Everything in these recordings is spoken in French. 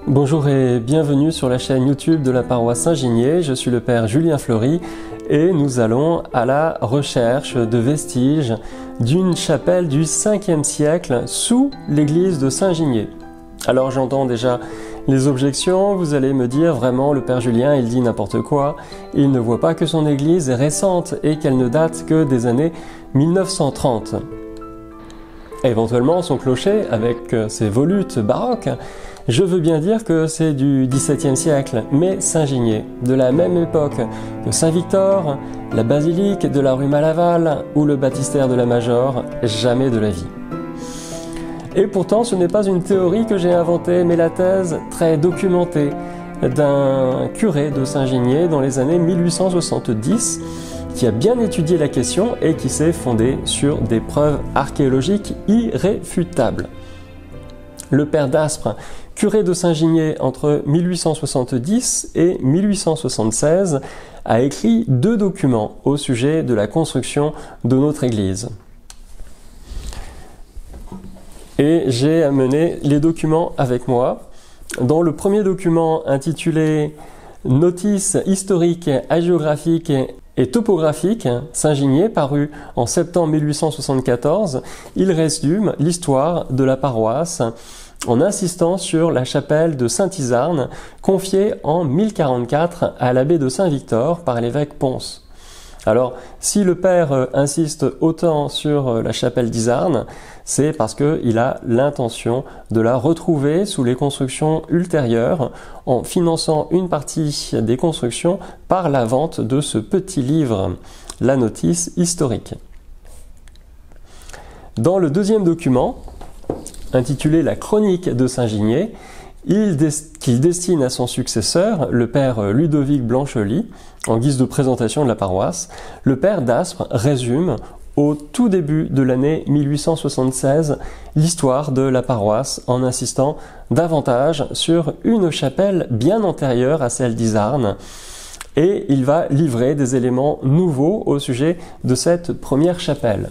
Bonjour et bienvenue sur la chaîne YouTube de la paroisse Saint-Ginier. Je suis le Père Julien Fleury et nous allons à la recherche de vestiges d'une chapelle du 5e siècle sous l'église de Saint-Ginier. Alors j'entends déjà les objections, vous allez me dire vraiment le Père Julien il dit n'importe quoi, il ne voit pas que son église est récente et qu'elle ne date que des années 1930. Éventuellement son clocher avec ses volutes baroques, je veux bien dire que c'est du XVIIe siècle, mais Saint-Ginier, de la même époque que Saint-Victor, la basilique de la rue Malaval ou le baptistère de la Major, jamais de la vie. Et pourtant ce n'est pas une théorie que j'ai inventée, mais la thèse très documentée d'un curé de Saint-Ginier dans les années 1870, qui a bien étudié la question et qui s'est fondée sur des preuves archéologiques irréfutables. Le père d'Aspres, curé de Saint-Ginier entre 1870 et 1876, a écrit 2 documents au sujet de la construction de notre église. Et j'ai amené les documents avec moi. Dans le premier document intitulé « Notice historique, hagiographique et topographique, Saint-Ginier, paru en septembre 1874, il résume l'histoire de la paroisse en insistant sur la chapelle de Saint-Izarn, confiée en 1044 à l'abbé de Saint-Victor par l'évêque Pons. Alors, si le père insiste autant sur la chapelle d'Izarn, c'est parce qu'il a l'intention de la retrouver sous les constructions ultérieures en finançant une partie des constructions par la vente de ce petit livre, la notice historique. Dans le deuxième document, intitulé La chronique de Saint-Ginier, qu'il destine à son successeur, le père Ludovic Blanchely, en guise de présentation de la paroisse, le père d'Aspres résume au tout début de l'année 1876 l'histoire de la paroisse en insistant davantage sur une chapelle bien antérieure à celle d'Izarn, et il va livrer des éléments nouveaux au sujet de cette première chapelle.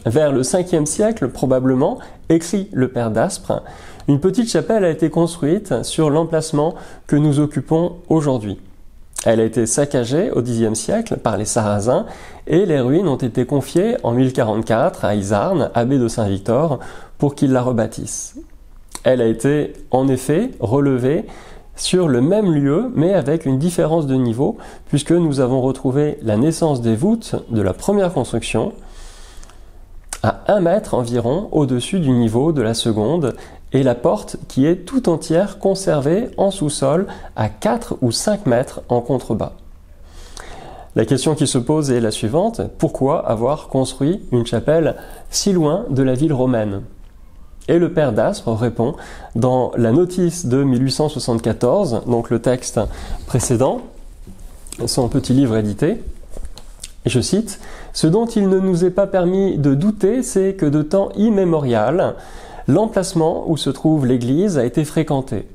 Vers le 5e siècle, probablement, écrit le père d'Aspres, une petite chapelle a été construite sur l'emplacement que nous occupons aujourd'hui. Elle a été saccagée au Xe siècle par les Sarrasins et les ruines ont été confiées en 1044 à Izarn, abbé de Saint-Victor, pour qu'il la rebâtisse. Elle a été en effet relevée sur le même lieu, mais avec une différence de niveau, puisque nous avons retrouvé la naissance des voûtes de la première construction à 1 mètre environ au-dessus du niveau de la seconde, et la porte qui est tout entière conservée en sous-sol à 4 ou 5 mètres en contrebas. La question qui se pose est la suivante: pourquoi avoir construit une chapelle si loin de la ville romaine? Et le père d'Aspres répond dans la notice de 1874, donc le texte précédent, son petit livre édité, et je cite: « Ce dont il ne nous est pas permis de douter, c'est que de temps immémorial, l'emplacement où se trouve l'église a été fréquenté.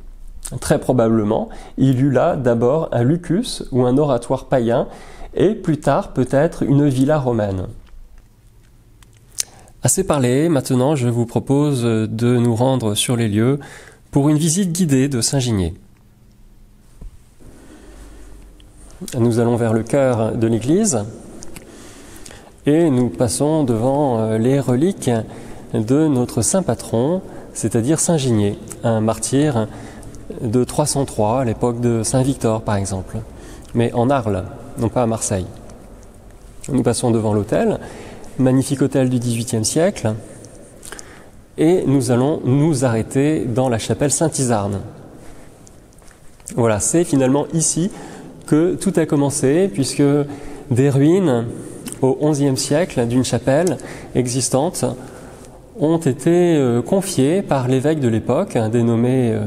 Très probablement, il y eut là d'abord un lucus ou un oratoire païen, et plus tard peut-être une villa romaine. » Assez parlé, maintenant je vous propose de nous rendre sur les lieux pour une visite guidée de Saint-Ginier. Nous allons vers le cœur de l'église et nous passons devant les reliques de notre saint patron, c'est-à-dire Saint-Ginier, un martyr de 303 à l'époque de Saint-Victor par exemple, mais en Arles, non pas à Marseille. Nous passons devant l'autel, magnifique autel du XVIIIe siècle, et nous allons nous arrêter dans la chapelle Saint-Izarn. Voilà, c'est finalement ici que tout a commencé, puisque des ruines au XIe siècle d'une chapelle existante ont été confiées par l'évêque de l'époque, dénommé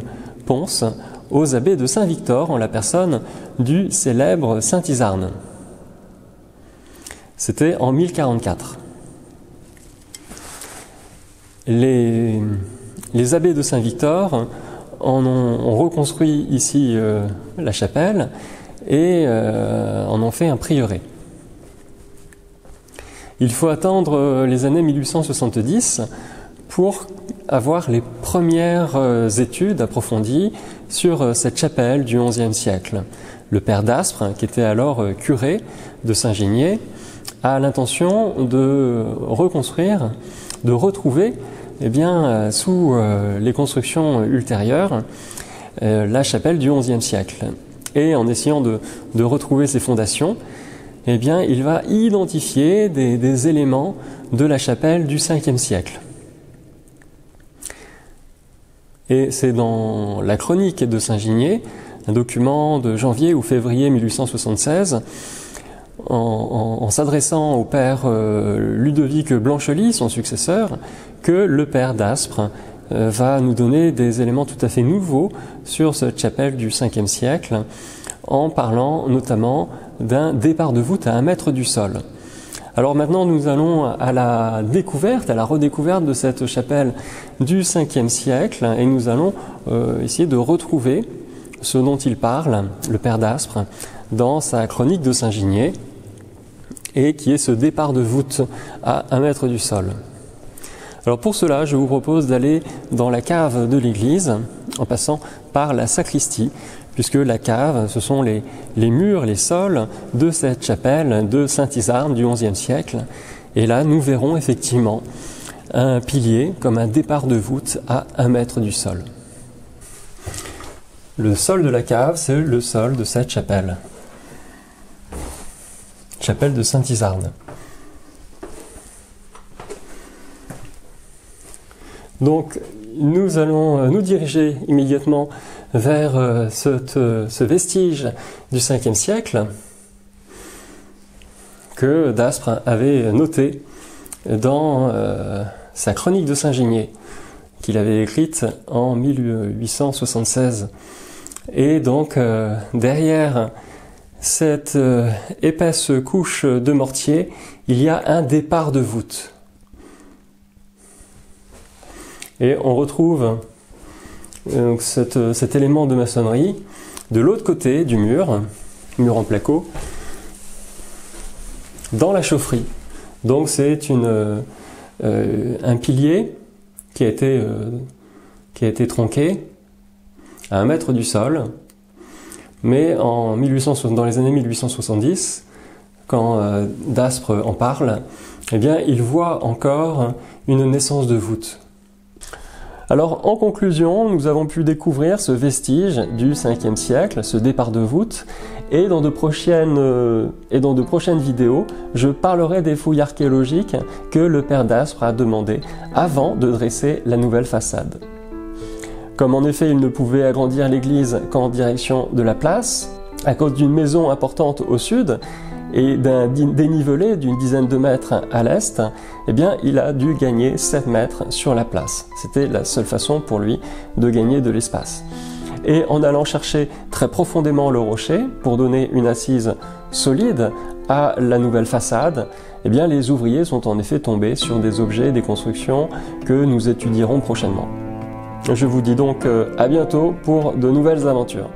Pons, aux abbés de Saint-Victor en la personne du célèbre Saint-Izarn. C'était en 1044. Les abbés de Saint-Victor ont reconstruit ici la chapelle et en ont fait un prieuré. Il faut attendre les années 1870 pour avoir les premières études approfondies sur cette chapelle du XIe siècle. Le père d'Aspres, qui était alors curé de Saint-Ginier, a l'intention de reconstruire, de retrouver, sous les constructions ultérieures, la chapelle du XIe siècle. Et en essayant de retrouver ses fondations, il va identifier des éléments de la chapelle du Ve siècle. Et c'est dans la chronique de Saint-Ginier, un document de janvier ou février 1876, en s'adressant au père Ludovic Blanchely, son successeur, que le père d'Aspres va nous donner des éléments tout à fait nouveaux sur cette chapelle du Ve siècle, en parlant notamment d'un départ de voûte à 1 mètre du sol. Alors maintenant, nous allons à la découverte, à la redécouverte de cette chapelle du Ve siècle, et nous allons essayer de retrouver ce dont il parle, le père d'Aspres, dans sa chronique de Saint-Ginier, et qui est ce départ de voûte à 1 mètre du sol. Alors pour cela, je vous propose d'aller dans la cave de l'église, en passant par la sacristie, puisque la cave, ce sont les murs, les sols de cette chapelle de Saint-Isarne du XIe siècle. Et là, nous verrons effectivement un pilier comme un départ de voûte à 1 mètre du sol. Le sol de la cave, c'est le sol de cette chapelle. Chapelle de Saint-Isarne. Donc, nous allons nous diriger immédiatement vers ce vestige du Ve siècle que d'Aspres avait noté dans sa chronique de Saint-Ginier, qu'il avait écrite en 1876. Et donc, derrière cette épaisse couche de mortier, il y a un départ de voûte. Et on retrouve cet élément de maçonnerie de l'autre côté du mur en placo, dans la chaufferie. Donc c'est un pilier qui a été tronqué à 1 mètre du sol, mais dans les années 1870, quand d'Aspres en parle, il voit encore une naissance de voûte. Alors, en conclusion, nous avons pu découvrir ce vestige du Ve siècle, ce départ de voûte, et dans de prochaines vidéos, je parlerai des fouilles archéologiques que le père d'Aspres a demandées avant de dresser la nouvelle façade. Comme en effet, il ne pouvait agrandir l'église qu'en direction de la place, à cause d'une maison importante au sud, et d'un dénivelé d'une dizaine de mètres à l'est, il a dû gagner 7 mètres sur la place. C'était la seule façon pour lui de gagner de l'espace. Et en allant chercher très profondément le rocher pour donner une assise solide à la nouvelle façade, les ouvriers sont en effet tombés sur des objets, des constructions que nous étudierons prochainement. Je vous dis donc à bientôt pour de nouvelles aventures.